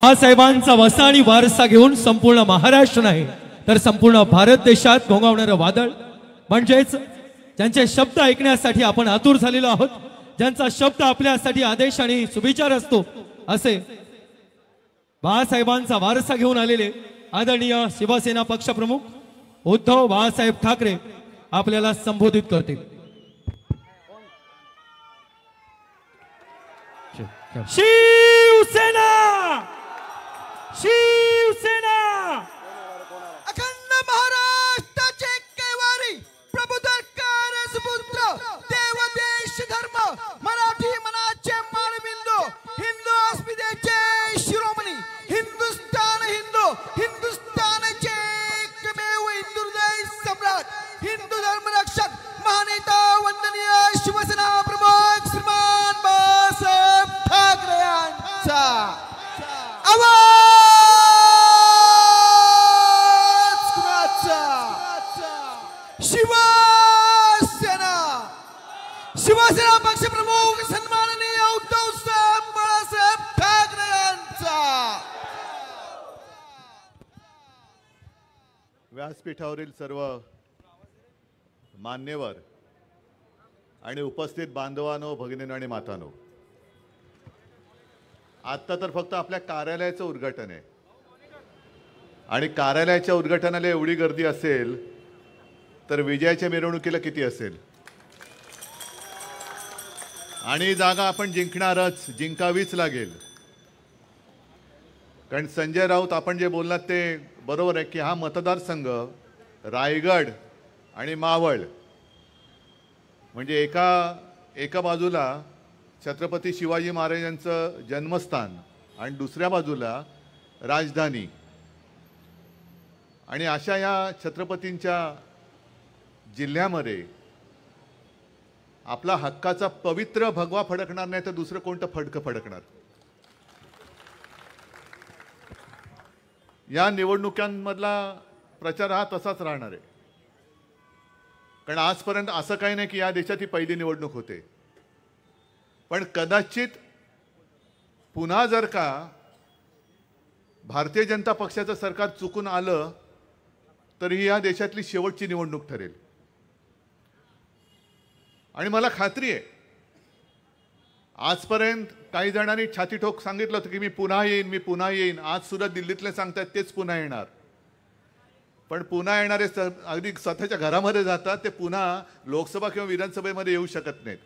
बाळासाहेबांचा वसा आणि वारसा घेऊन संपूर्ण महाराष्ट्र नाही तर संपूर्ण भारत देशात घोंगावणारं वादळ म्हणजेच ज्यांचे शब्द ऐकण्यासाठी आपण आतुर झालेलो आहोत, ज्यांचा शब्द आपल्यासाठी आदेश आणि सुविचार असतो, असे बाळासाहेबांचा वारसा घेऊन आलेले आदरणीय शिवसेना पक्षप्रमुख उद्धव बाळासाहेब ठाकरे आपल्याला संबोधित करतील। शिवसेना शिवसेना अखंड महाराष्ट्राचे केवारी प्रबुद्धकार सुपुत्र देव देश धर्म मराठी मनाचे मानबिंदू हिंदू अस्मितेचे शिरोमणी हिंदुस्थानचे एकमेव हिंदुहृदय सम्राट हिंदू धर्मरक्षक महानेता वंदनीय शिवसेना प्रमुख श्रीमान बाळासाहेब ठाकरे यांचा शिवसेना पक्ष प्रमुख सन्माननीय उद्धव साहेब बाळासाहेब ठाकरे यांचा। व्यासपीठावरील सर्व मान्यवर आणि उपस्थित बांधवांनो, भगिनींनो आणि मातांनो, आता तर फक्त आपल्या कार्यालयाचं उद्घाटन आहे आणि कार्यालयाच्या उद्घाटनाला एवढी गर्दी असेल तर विजयाच्या मिरवणुकीला किती असेल। आणि जागा आपण जिंकणारच, जिंकावीच लागेल। कारण संजय राऊत आपण जे बोललात ते बरोबर आहे की हा मतदारसंघ रायगड आणि मावळ म्हणजे एका बाजूला छत्रपती शिवाजी महाराजांचं जन्मस्थान आणि दुसऱ्या बाजूला राजधानी, आणि अशा या छत्रपतींच्या जिल्ह्यामध्ये आपला हक्काचा पवित्र भगवा फडकणार नाही तर दुसरं कोणतं फडकं फडकणार। या निवडणुकांमधला प्रचार हा तसाच राहणार आहे, कारण आजपर्यंत असं काही नाही की या देशात ही पहिली निवडणूक होते, पण कदाचित पुन्हा जर का भारतीय जनता पक्षाचं सरकार चुकून आलं तर ही या देशातली शेवटची निवडणूक ठरेल। आणि मला खात्री आहे आजपर्यंत काही जणांनी छातीठोक सांगितलं होतं की मी पुन्हा येईन, आज सुद्धा दिल्लीतले सांगतात तेच पुन्हा येणार, पण पुन्हा येणारे अगदी स्वतःच्या घरामध्ये जातात, ते पुन्हा लोकसभा किंवा विधानसभेमध्ये येऊ शकत नाहीत।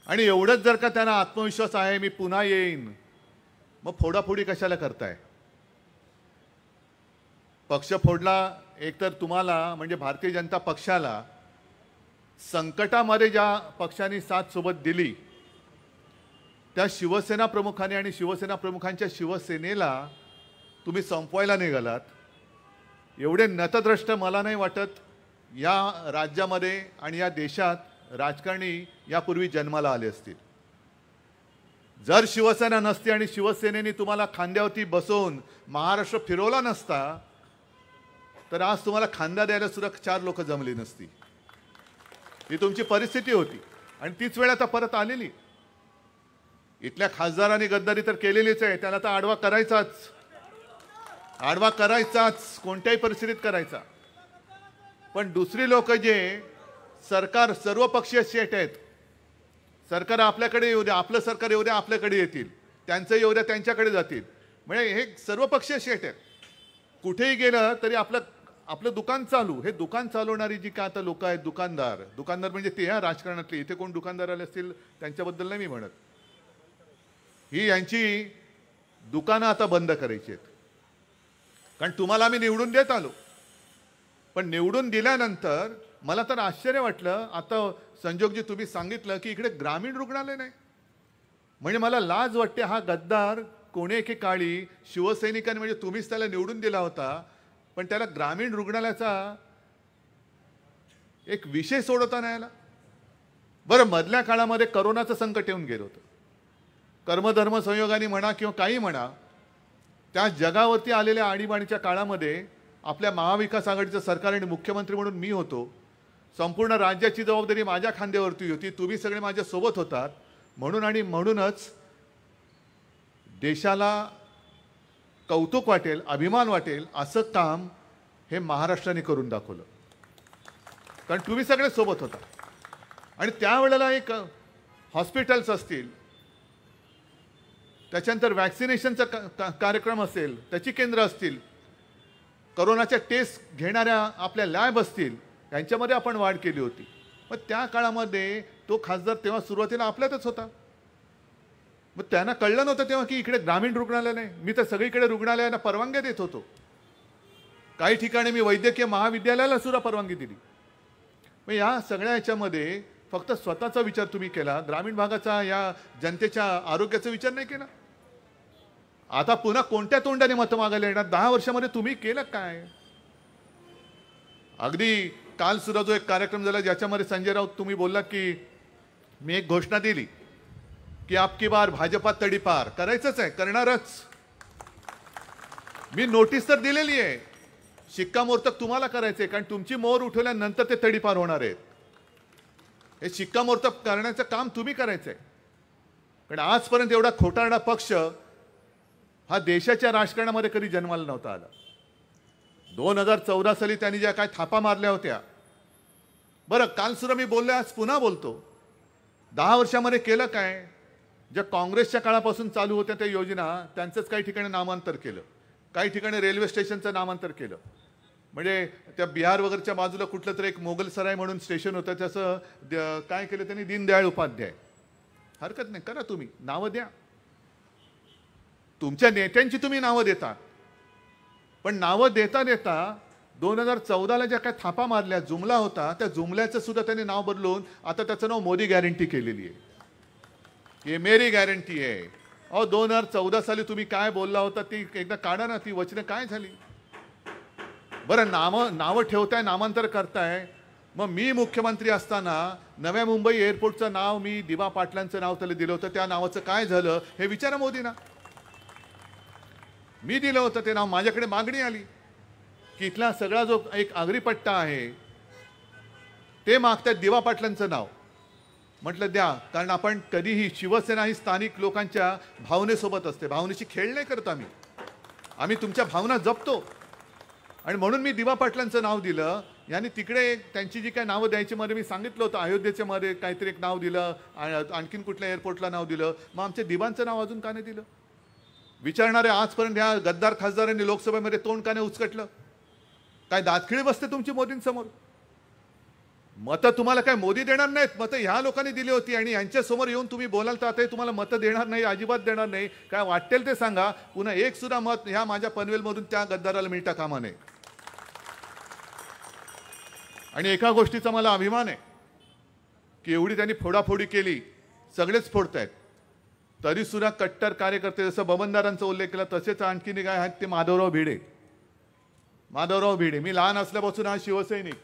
आणि एवढंच जर का त्यांना आत्मविश्वास आहे मी पुन्हा येईन, मग फोडाफोडी कशाला करताय? पक्ष फोडला एकतर तुम्हाला म्हणजे भारतीय जनता पक्षाला संकटामध्ये ज्या पक्षांनी साथ सोबत दिली त्या शिवसेना प्रमुखांनी आणि शिवसेना प्रमुखांच्या शिवसेनेला तुम्ही संपवायला निघालात। एवढे नतद्रष्ट मला नाही वाटत या राज्यामध्ये आणि या देशात राजकारणी यापूर्वी जन्माला आले असतील। जर शिवसेना नसती आणि शिवसेनेने तुम्हाला खांद्यावरती बसवून महाराष्ट्र फिरवला नसता तर आज तुम्हाला खांदा द्यायला सुद्धा 4 लोक जमली नसती। ही तुमची परिस्थिती होती आणि तीच वेळ आता परत आलेली। इथल्या खासदारांनी गद्दारी तर केलेलीच आहे, त्याला तर आडवा करायचाच कोणत्याही परिस्थितीत करायचा। पण दुसरी लोक जे सरकार सर्वपक्षीय सेट आहेत, सरकार आपल्याकडे येऊ द्या, आपलं सरकार येऊ द्या आपल्याकडे येतील, त्यांचं येऊ द्या त्यांच्याकडे जातील, म्हणजे हे सर्वपक्षीय सेट आहेत। कुठेही गेलं तरी आपलं दुकान चालू, हे दुकान चालवणारी जी काय आता लोक आहेत, दुकानदार म्हणजे ते ह्या राजकारणातले, इथे कोण दुकानदार आले असतील त्यांच्याबद्दल नाही मी म्हणत, ही यांची दुकानं आता बंद करायची आहेत। कारण तुम्हाला आम्ही निवडून देत आलो, पण निवडून दिल्यानंतर मला तर आश्चर्य वाटलं, आता संजोगजी तुम्ही सांगितलं की इकडे ग्रामीण रुग्णालय नाही, म्हणजे मला लाज वाटते। हा गद्दार कोणी एकेकाळी शिवसैनिकांनी म्हणजे तुम्हीच त्याला निवडून दिला होता, पण त्याला ग्रामीण रुग्णालयाचा एक विषय सोडवता नाही आला। बरं, मधल्या काळामध्ये करोनाचं संकट येऊन गेलं होतं, कर्मधर्म संयोगाने म्हणा किंवा काही म्हणा, त्या जगावरती आलेल्या आणीबाणीच्या काळामध्ये आपल्या महाविकास आघाडीचं सरकार आणि मुख्यमंत्री म्हणून मी होतो, संपूर्ण राज्याची जबाबदारी माझ्या खांद्यावरती होती, तुम्ही सगळे माझ्या सोबत होतात, म्हणूनच देशाला कौतुक वाटेल, अभिमान वाटेल असं काम हे महाराष्ट्राने करून दाखवलं. कारण तुम्ही सगळे सोबत होता आणि त्यावेळेला एक हॉस्पिटल्स असतील, त्याच्यानंतर वॅक्सिनेशनचा कार्यक्रम असेल, त्याची केंद्र असतील, कोरोनाच्या टेस्ट घेणाऱ्या आपल्या लॅब असतील, यांच्यामध्ये आपण वाढ केली होती. मग त्या काळामध्ये तो खासदार तेव्हा सुरुवातीला आपल्यातच होता. मग त्यांना कळलं नव्हतं तेव्हा की इकडे ग्रामीण रुग्णालय नाही. मी तर सगळीकडे रुग्णालयांना परवानग्या देत होतो. काही ठिकाणी मी वैद्यकीय महाविद्यालयाला सुद्धा परवानगी दिली. मग या सगळ्या ह्याच्यामध्ये फक्त स्वतःचा विचार तुम्ही केला, ग्रामीण भागाचा, या जनतेच्या आरोग्याचा विचार नाही केला. आता पुन्हा कोणत्या तोंडाने मतं मागायला येणार? 10 वर्षामध्ये तुम्ही केलं काय? अगदी काल सुद्धा जो एक कार्यक्रम झाला ज्याच्यामध्ये संजय राऊत तुम्ही बोलला की मी एक घोषणा दिली की आपकी बार भाजपा तडीपार करायचंच आहे, करणारच. मी नोटीस तर दिलेली आहे, शिक्कामोर्तब तुम्हाला करायचंय, कारण तुमची मोहर उठवल्यानंतर ते तडीपार होणार आहेत. हे शिक्कामोर्तब करण्याचं काम तुम्ही करायचंय. कारण आजपर्यंत एवढा खोटारडा पक्ष हा देशाच्या राजकारणामध्ये कधी जन्माला नव्हता आला. 2014 साली त्यांनी ज्या काय थापा मारल्या होत्या, बरं काल सुद्धा मी बोललो, आज पुन्हा बोलतो, 10 वर्षामध्ये केलं काय? ज्या काँग्रेसच्या काळापासून चालू होत्या त्या योजना, त्यांचंच काही ठिकाणी नामांतर केलं, काही ठिकाणी रेल्वे स्टेशनचं नामांतर केलं. म्हणजे त्या बिहार वगैरेच्या बाजूला कुठलं तरी एक मोगलसराय म्हणून स्टेशन होतं, त्याचं काय केलं त्यांनी, दीनदयाळ उपाध्याय. हरकत नाही, करा, तुम्ही नावं द्या, तुमच्या नेत्यांची तुम्ही नावं देता. पण नावं देता देता 2014ला ज्या काय थापा मारल्या, जुमला होता, त्या जुमल्याचं सुद्धा त्यांनी नाव बदलून आता त्याचं नाव मोदी गॅरंटी केलेली आहे. हे मेरी गॅरंटी आहे. अहो 2014 साली तुम्ही काय बोलला होता ती एकदा काढा ना, ती वचनं काय झाली? बरं नावं ठेवताय, नामांतर करताय. मग मी मुख्यमंत्री असताना नव्या मुंबई एअरपोर्टचं नाव मी दिवा पाटलांचं नाव त्याला दिलं होतं, त्या नावाचं काय झालं हे विचारा मोदींना. मी दिलं होतं ते नाव, माझ्याकडे मागणी आली की इथला सगळा जो एक आगरीपट्टा आहे ते मागतात दिवा पाटलांचं नाव. म्हटलं द्या, कारण आपण कधीही शिवसेना ही स्थानिक लोकांच्या भावनेसोबत असते, भावनेची खेळ नाही करत आम्ही तुमच्या भावना जपतो. आणि म्हणून मी दिवा पाटलांचं नाव दिलं. यांनी तिकडे त्यांची जी काय नावं द्यायची मध्ये मी सांगितलं होतं, अयोध्येच्या मध्ये काहीतरी एक नाव दिलं, आणखीन कुठल्या एअरपोर्टला नाव दिलं. मग आमच्या दिवांचं नाव अजून का नाही दिलं? विचारणारे आजपर्यंत ह्या गद्दार खासदारांनी लोकसभेमध्ये तोंड का नाही उचकटलं? काय दातखिळी बसते तुमची मोदींसमोर? मतं तुम्हाला काय मोदी देणार नाहीत, मतं ह्या लोकांनी दिली होती आणि यांच्यासमोर येऊन तुम्ही बोलाल तर आता तुम्हाला मतं देणार नाही, अजिबात देणार नाही. काय वाटेल ते सांगा, पुन्हा एक सुद्धा मत ह्या माझ्या पनवेलमधून त्या गद्दाराला मिळता कामा नये. आणि एका गोष्टीचा मला अभिमान आहे की एवढी त्यांनी फोडाफोडी केली, सगळेच फोडतायत, तरी सुद्धा कट्टर कार्यकर्ते, जसं बबनदारांचा उल्लेख केला तसेच आणखीन काय आहेत ते माधवराव भिडे. मी लहान असल्यापासून हा शिवसैनिक.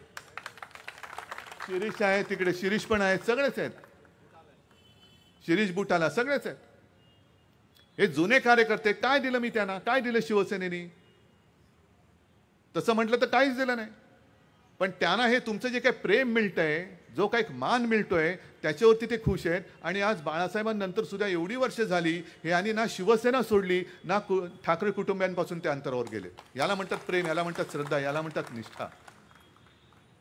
शिरीष आहे तिकडे, शिरीष पण आहेत, सगळेच आहेत, शिरीष बुटाला सगळेच आहेत. हे जुने कार्यकर्ते. काय दिलं मी त्यांना? काय दिलं शिवसेनेनी? तसं म्हटलं तर काहीच दिलं नाही. पण त्यांना हे तुमचं जे काही प्रेम मिळतंय, जो काही मान मिळतोय, त्याच्यावरती ते खुश आहेत. आणि आज बाळासाहेबांनंतर सुद्धा एवढी वर्ष झाली हे आणि ना शिवसेना सोडली ना ठाकरे कुटुंबियांपासून ते अंतरावर गेले. याला म्हणतात प्रेम, याला म्हणतात श्रद्धा, याला म्हणतात निष्ठा.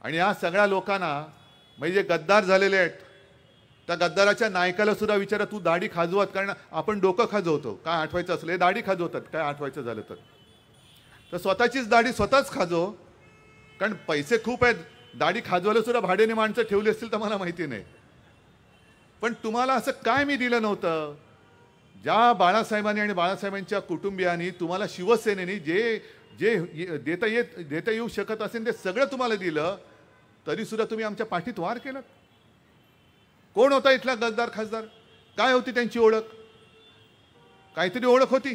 आणि या सगळ्या लोकांना म्हणजे जे गद्दार झालेले आहेत, त्या गद्दाराच्या नायकाला सुद्धा विचारा, तू दाढी खाजवत, कारण आपण डोकं खाजवतो काय आठवायचं असलं, हे दाढी खाजवतात काय आठवायचं झालं तर स्वतःचीच दाढी स्वतःच खाजव, कारण पैसे खूप आहेत. दाढी खाजवायला सुद्धा भाड्याने माणसं ठेवली असतील तर मला माहिती नाही. पण तुम्हाला असं काय मी दिलं नव्हतं? ज्या बाळासाहेबांनी आणि बाळासाहेबांच्या कुटुंबियांनी तुम्हाला, शिवसेनेने जे जे देता येऊ शकत असेल ते सगळं तुम्हाला दिलं, तरी सुद्धा तुम्ही आमच्या पाठीत वार केलं. कोण होता इथला गद्दार खासदार? काय होती त्यांची ओळख? काहीतरी ओळख होती.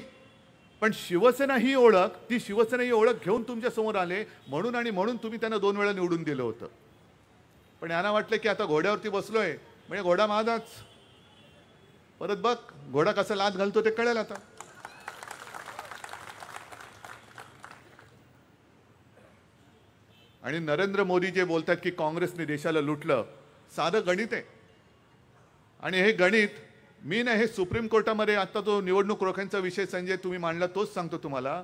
पण शिवसेना ही ओळख, ती शिवसेना ही ओळख घेऊन तुमच्या समोर आले म्हणून तुम्ही त्यांना 2 वेळा निवडून दिलं होतं. पण यांना वाटलं की आता घोड्यावरती बसलोय म्हणजे घोडा माझाच. परत बघ घोडा कसा लाथ घालतो ते कळेल आता. आणि नरेंद्र मोदी जे बोलतात की काँग्रेसने देशाला लुटलं, साधं गणित आहे. आणि हे गणित मी ना हे सुप्रीम कोर्टामध्ये आता तो निवडणूक रोख्यांचा विषय संजय तुम्ही मांडला तोच सांगतो तुम्हाला.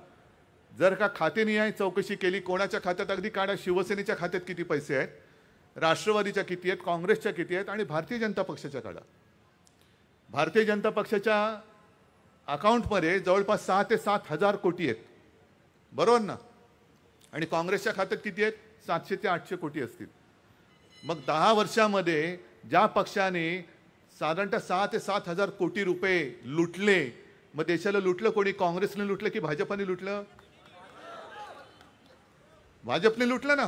जर का खातेनिहाय चौकशी केली, कोणाच्या खात्यात अगदी काढा, शिवसेनेच्या खात्यात किती पैसे आहेत, राष्ट्रवादीच्या किती आहेत, काँग्रेसच्या किती आहेत आणि भारतीय जनता पक्षाच्या काढा. भारतीय जनता पक्षाच्या अकाउंटमध्ये जवळपास 6 ते 7 हजार कोटी आहेत, बरोबर ना. आणि काँग्रेसच्या खात्यात किती आहेत, 700 ते 800 कोटी असतील. मग 10 वर्षामध्ये ज्या पक्षाने साधारणतः 6 ते 7 हजार कोटी रुपये लुटले, मग देशाला लुटलं कोणी, काँग्रेसने लुटलं की भाजपने लुटलं? भाजपने लुटलं ना.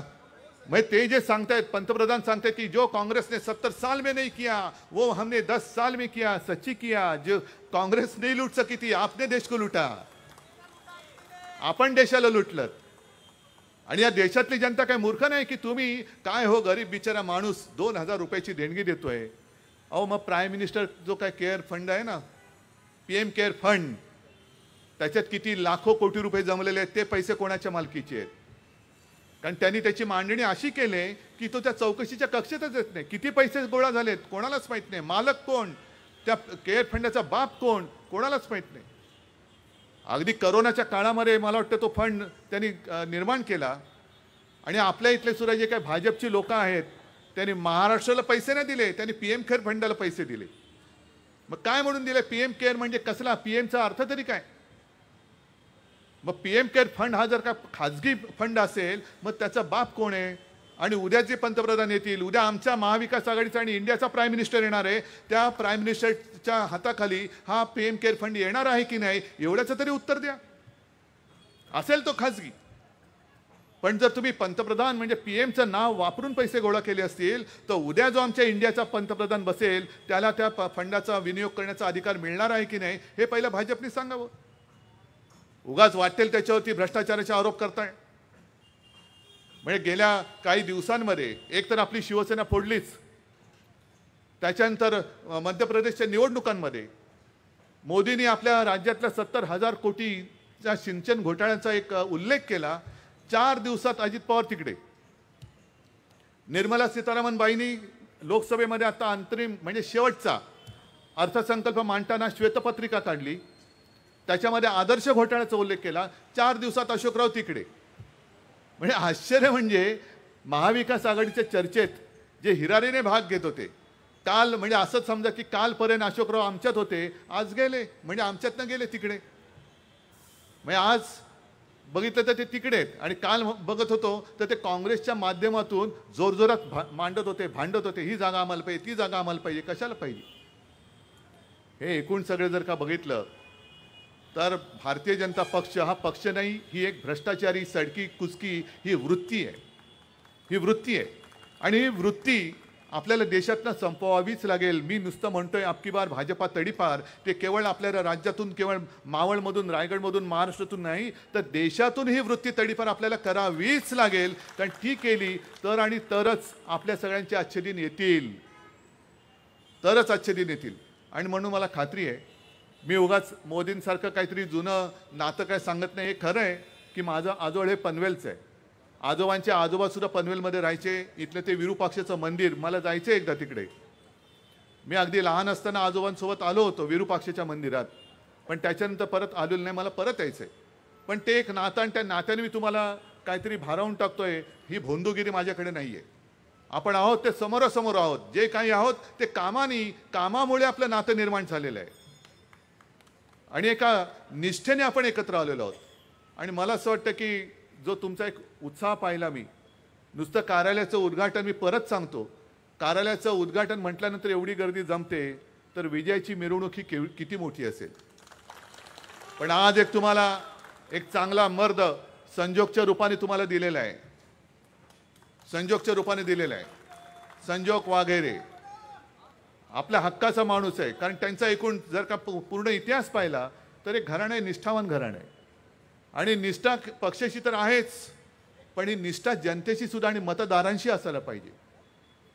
मग ते जे सांगतायत, पंतप्रधान सांगतायत की जो कांग्रेस ने 70 साल में नहीं किया वो हमने 10 साल में किया, सच्ची किया. जो कांग्रेस नहीं लूट सकी थी, आपने देश को लुटा. आपण देशाला लुटलं. आणि या देशातली जनता काय मूर्ख नाही की तुम्ही काय हो गरीब बिचारा माणूस 2000 रुपयाची देणगी देतोय. अहो मग प्राईम मिनिस्टर जो काय केअर फंड आहे ना, PM केअर फंड, त्याच्यात किती लाखो कोटी रुपये जमलेले आहेत, ते पैसे कोणाच्या मालकीचे आहेत? कारण त्यांनी त्याची मांडणी अशी केली की तो त्या चौकशीच्या कक्षेतच येत नाही. किती पैसे गोळा झालेत कोणालाच माहित नाही. मालक कोण, त्या केअर फंडाचा बाप कोण, कोणालाच माहित नाही. अगदी करोनाच्या काळामध्ये मला वाटतं तो फंड त्यांनी निर्माण केला. आणि आपल्या इथले सुद्धा जे काही भाजपची लोक आहेत त्यांनी महाराष्ट्राला पैसे नाही दिले, त्यांनी PM केअर फंडाला पैसे दिले. मग काय म्हणून दिले? PM केअर म्हणजे कसला, PMचा अर्थ तरी काय? मग PM केअर फंड हा जर का खाजगी फंड असेल मग त्याचा बाप कोण आहे? आणि उद्या जे पंतप्रधान येतील, उद्या आमच्या महाविकास आघाडीचा आणि इंडियाचा प्राईम मिनिस्टर येणार आहे, त्या प्राईम मिनिस्टरच्या हाताखाली हा PM केअर फंड येणार आहे की नाही एवढ्याचं तरी उत्तर द्या. असेल तो खाजगी, पण जर तुम्ही पंतप्रधान म्हणजे PMचं नाव वापरून पैसे गोळा केले असतील तर उद्या जो आमच्या इंडियाचा पंतप्रधान बसेल त्याला त्या फंडाचा विनियोग करण्याचा अधिकार मिळणार आहे की नाही हे पहिलं भाजपने सांगावं. उगाच वाटेल त्याच्यावरती भ्रष्टाचाराचे आरोप करताय. म्हणजे गेल्या काही दिवसांमध्ये एक तर आपली शिवसेना फोडलीच, त्याच्यानंतर मध्य प्रदेशच्या निवडणुकांमध्ये मोदींनी आपल्या राज्यातल्या 70,000 कोटीच्या सिंचन घोटाळ्याचा एक उल्लेख केला. 4 दिवसात अजित पवार तिकडे. निर्मला सीतारामन बाईंनी लोकसभेमध्ये आता अंतरिम म्हणजे शेवटचा अर्थसंकल्प मांडताना श्वेतपत्रिका काढली, त्याच्यामध्ये आदर्श घोटाळ्याचा उल्लेख केला. 4 दिवसात अशोकराव तिकडे. म्हणजे आश्चर्य म्हणजे महाविकास आघाडीच्या चर्चेत जे हिरारीने भाग घेत होते काल, म्हणजे असंच समजा की कालपर्यंत अशोकराव आमच्यात होते, आज गेले म्हणजे आमच्यातनं गेले तिकडे. म्हणजे आज बघितलं तर ते तिकडे आहेत आणि काल बघत होतो तर ते काँग्रेसच्या माध्यमातून जोरजोरात मांडत होते, भांडत होते, ही जागा आम्हाला पाहिजे, ती जागा आम्हाला पाहिजे. कशाला पाहिजे? हे एकूण सगळे जर का बघितलं तर भारतीय जनता पक्ष हा पक्ष नाही, ही एक भ्रष्टाचारी सडकी कुचकी ही वृत्ती आहे. ही वृत्ती आहे आणि ही वृत्ती आपल्याला देशातनं संपवावीच लागेल. मी नुसतं म्हणतोय अबकी बार भाजपा तडीपार, ते केवळ आपल्या राज्यातून, केवळ मावळमधून, रायगडमधून, महाराष्ट्रातून नाही तर देशातून ही वृत्ती तडीपार आपल्याला करावीच लागेल. कारण ती केली तर आणि तरच आपल्या सगळ्यांचे आजचे दिन येतील, तरच आजचे दिन येतील. आणि म्हणून मला खात्री आहे, मी उगाच मोदींसारखं काहीतरी जुनं नातं काय सांगत नाही. हे खरं आहे की माझं आजोळ हे पनवेलचं आहे. आजोबांचे आजोबा सुद्धा पनवेलमध्ये राहायचे. इथलं ते विरूपाक्षाचं मंदिर, मला जायचं एकदा तिकडे. मी अगदी लहान असताना आजोबांसोबत आलो होतो विरूपाक्षाच्या मंदिरात, पण त्याच्यानंतर परत आलेलो नाही, मला परत यायचं आहे. पण ते एक नातं आणि त्या नात्याने मी तुम्हाला काहीतरी भारावून टाकतोय, ही भोंदूगिरी माझ्याकडे नाही आहे. आपण आहोत ते समोरासमोर आहोत, जे काही आहोत ते कामामुळे आपलं नातं निर्माण झालेलं आहे आणि एका निष्ठेने आपण एकत्र आलेलो आहोत. आणि मला असं वाटतं की जो तुमचा एक उत्साह पाहिला मी, नुसतं कार्यालयाचं उद्घाटन, मी परत सांगतो, कार्यालयाचं उद्घाटन म्हटल्यानंतर एवढी गर्दी जमते तर विजयाची मिरवणूक ही किती मोठी असेल. पण आज एक तुम्हाला एक चांगला मर्द संजोगच्या रूपाने तुम्हाला दिलेला आहे, संजोगच्या रूपाने दिलेला आहे. संजोग वाघेरे आपल्या हक्काचा माणूस आहे. कारण त्यांचा एकूण जर का पूर्ण इतिहास पाहिला तर एक घराणं आहे, निष्ठावान घराणं आहे. आणि निष्ठा पक्षाशी तर आहेच, पण ही निष्ठा जनतेशी सुद्धा आणि मतदारांशी असायला पाहिजे.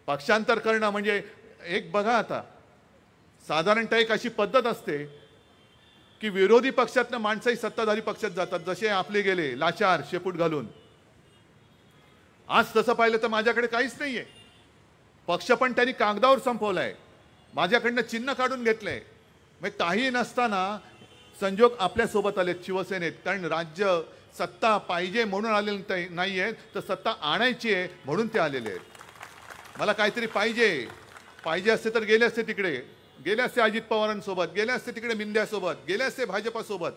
पक्षांतर करणं म्हणजे एक बघा, आता साधारणतः एक अशी पद्धत असते की विरोधी पक्षातनं माणसंही सत्ताधारी पक्षात जातात, जसे आपले गेले लाचार शेपूट घालून. आज तसं पाहिलं तर माझ्याकडे काहीच नाहीये. पक्ष पण त्यांनी कागदावर संपवलाय, माझ्याकडनं चिन्ह काढून घेतलंय. म्हणजे काही नसताना संजोग आपल्यासोबत आलेत शिवसेनेत, कारण राज्य सत्ता पाहिजे म्हणून आलेले नाही आहेत, तर सत्ता आणायची आहे म्हणून ते आलेले आहेत. मला काहीतरी पाहिजे असते तर गेले असते तिकडे, गेले असते अजित पवारांसोबत, गेले असते तिकडे मिंद्यासोबत, गेले असते भाजपासोबत.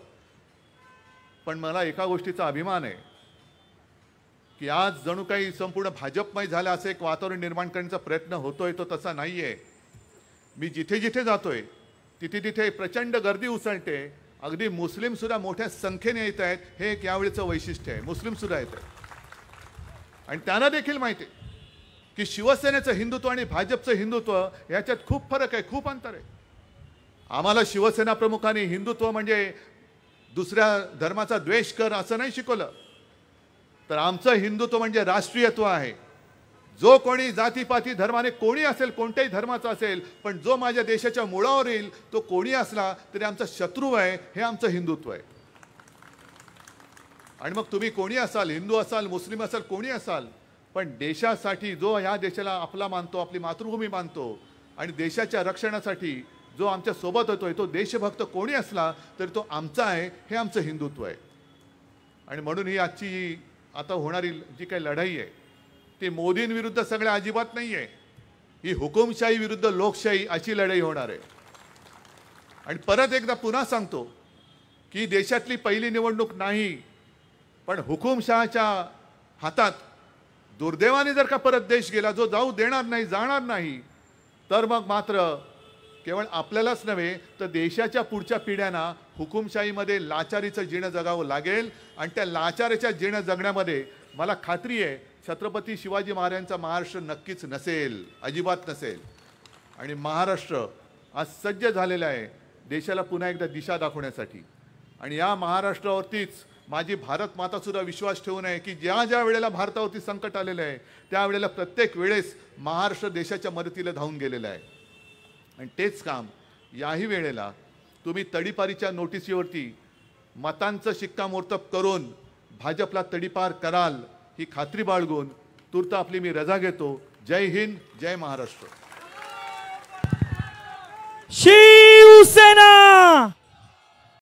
पण मला एका गोष्टीचा अभिमान आहे की आज जणू काही संपूर्ण भाजपमय झालं असं एक वातावरण निर्माण करण्याचा प्रयत्न होतोय, तो तसा नाहीये. मी जिथे जिथे जातोय तिथे तिथे प्रचंड गर्दी उसळते. अगदी मुस्लिम सुद्धा मोठ्या संख्येने येत आहेत. हे एक यावेळेचं वैशिष्ट्य आहे. मुस्लिम सुद्धा येत आहेत आणि त्यांना देखील माहिती आहे की शिवसेनेचं हिंदुत्व आणि भाजपचं हिंदुत्व याच्यात खूप फरक आहे, खूप अंतर आहे. आम्हाला शिवसेना प्रमुखांनी हिंदुत्व म्हणजे दुसऱ्या धर्माचा द्वेष कर असं नाही शिकवलं, तर आमचं हिंदुत्व म्हणजे राष्ट्रीयत्व आहे. जो कोणी जातीपाती धर्माने कोणी असेल, कोणत्याही धर्माचा असेल, पण जो माझ्या देशाच्या मुळावर येईल तो कोणी असला तरी आमचा शत्रू आहे, हे आमचं हिंदुत्व आहे. आणि मग तुम्ही कोणी असाल, हिंदू असाल, मुस्लिम असाल, कोणी असाल, पण देशासाठी जो ह्या देशाला आपला मानतो, आपली मातृभूमी मानतो आणि देशाच्या रक्षणासाठी जो आमच्या सोबत होतोय, तो देशभक्त कोणी असला तरी तो आमचा आहे, हे आमचं हिंदुत्व आहे. आणि म्हणून ही आजची आता होणारी जी काही लढाई आहे ती मोदींविरुद्ध सगळ्या अजिबात नाही आहे. ही हुकुमशाही विरुद्ध लोकशाही अशी लढाई होणार आहे. आणि परत एकदा पुन्हा सांगतो की देशातली पहिली निवडणूक नाही, पण हुकुमशहाच्या हातात दुर्दैवाने जर का परत देश गेला, जो जाऊ देणार नाही, जाणार नाही, तर मग मात्र केवळ आपल्यालाच नव्हे तर देशाच्या पुढच्या पिढ्यांना हुकुमशाहीमध्ये लाचारीचं जीणं जगावं लागेल. आणि त्या लाचारीच्या जीणं जगण्यामध्ये मला खात्री आहे छत्रपती शिवाजी महाराजांचा महाराष्ट्र नक्कीच नसेल, अजिबात नसेल. आणि महाराष्ट्र आज सज्ज झालेला आहे देशाला पुन्हा एकदा दिशा दाखवण्यासाठी. आणि या महाराष्ट्रावरतीच माझी भारत माता सुद्धा विश्वास ठेवू नये की ज्या ज्या वेळेला भारतावरती संकट आलेलं आहे त्यावेळेला प्रत्येक वेळेस महाराष्ट्र देशाच्या मदतीला धावून गेलेला आहे. आणि तेच काम याही वेळेला तुम्ही तडीपारीच्या नोटिसीवरती मतांचं शिक्कामोर्तब करून भाजपला तडीपार कराल ही खात्री बाळगून तूर्त आपली मी रजा घेतो. जय हिंद, जय महाराष्ट्र. शिवसेना.